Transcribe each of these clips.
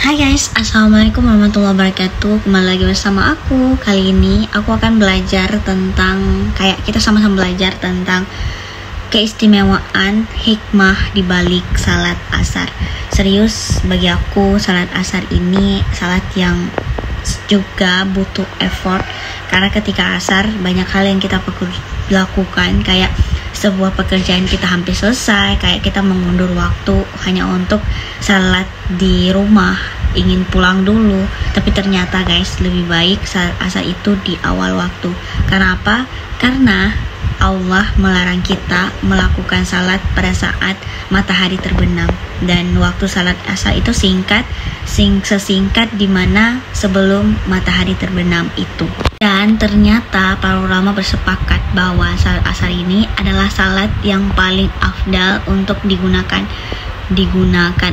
Hai guys, assalamualaikum warahmatullahi wabarakatuh. Kembali lagi bersama aku. Kali ini aku akan belajar tentang, kita sama-sama belajar tentang keistimewaan hikmah di balik salat asar. Serius, bagi aku salat asar ini salat yang juga butuh effort, karena ketika asar banyak hal yang kita lakukan, kayak sebuah pekerjaan kita hampir selesai, kayak kita mengundur waktu hanya untuk salat di rumah, ingin pulang dulu, tapi ternyata guys, lebih baik salat asar itu di awal waktu. Karena apa? Karena Allah melarang kita melakukan salat pada saat matahari terbenam, dan waktu salat asar itu sesingkat dimana sebelum matahari terbenam itu. Dan ternyata para ulama bersepakat bahwa salat asar ini adalah salat yang paling afdal untuk digunakan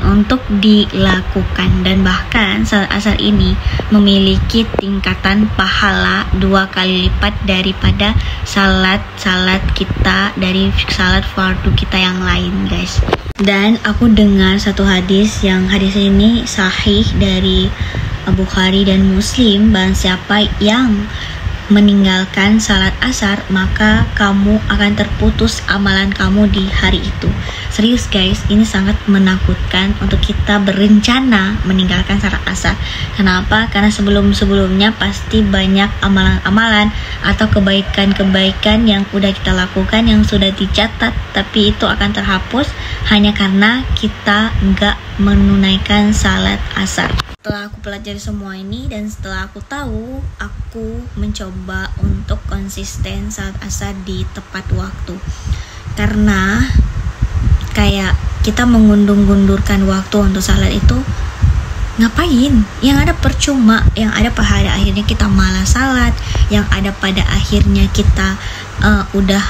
untuk dilakukan, dan bahkan salat asar ini memiliki tingkatan pahala 2 kali lipat daripada salat kita, dari salat fardu kita yang lain guys. Dan aku dengar satu hadis ini sahih dari Bukhari dan Muslim, barang siapa yang meninggalkan salat asar, maka kamu akan terputus amalan kamu di hari itu. Serius guys, ini sangat menakutkan untuk kita berencana meninggalkan salat asar. Kenapa? Karena sebelumnya pasti banyak amalan-amalan atau kebaikan-kebaikan yang udah kita lakukan, yang sudah dicatat, tapi itu akan terhapus hanya karena kita nggak menunaikan salat asar. Setelah aku pelajari semua ini dan setelah aku tahu, aku mencoba untuk konsisten salat asar di tepat waktu. Karena kayak kita mengundurkan waktu untuk salat itu ngapain? Yang ada percuma, yang ada pada akhirnya kita malas salat, yang ada pada akhirnya kita udah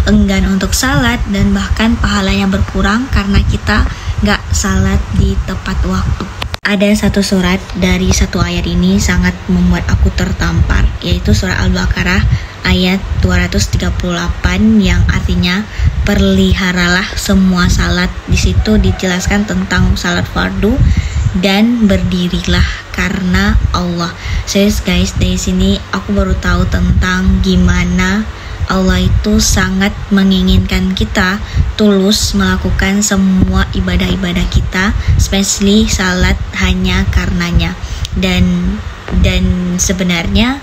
enggan untuk salat, dan bahkan pahalanya berkurang karena kita gak salat di tepat waktu. Ada satu surat dari satu ayat ini sangat membuat aku tertampar, yaitu surah Al-Baqarah ayat 238 yang artinya peliharalah semua salat. Di situ dijelaskan tentang salat fardu dan berdirilah karena Allah. Serius guys, dari sini aku baru tahu tentang gimana Allah itu sangat menginginkan kita tulus melakukan semua ibadah-ibadah kita, especially salat, hanya karenanya. Dan sebenarnya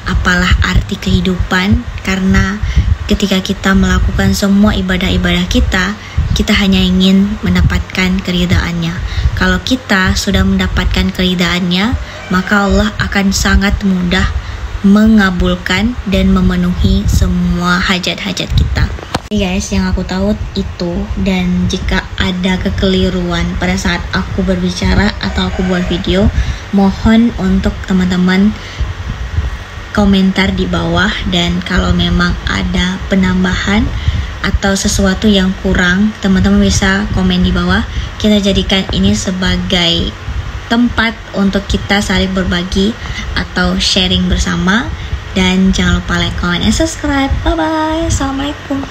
apalah arti kehidupan, karena ketika kita melakukan semua ibadah-ibadah kita hanya ingin mendapatkan keridhaannya. Kalau kita sudah mendapatkan keridhaannya, maka Allah akan sangat mudah mengabulkan dan memenuhi semua hajat-hajat kita. Guys, yang aku tahu itu, dan jika ada kekeliruan pada saat aku berbicara atau aku buat video, mohon untuk teman-teman komentar di bawah, dan kalau memang ada penambahan atau sesuatu yang kurang, teman-teman bisa komen di bawah. Kita jadikan ini sebagai tempat untuk kita saling berbagi atau sharing bersama. Dan jangan lupa like, comment, and subscribe. Bye bye. Assalamualaikum.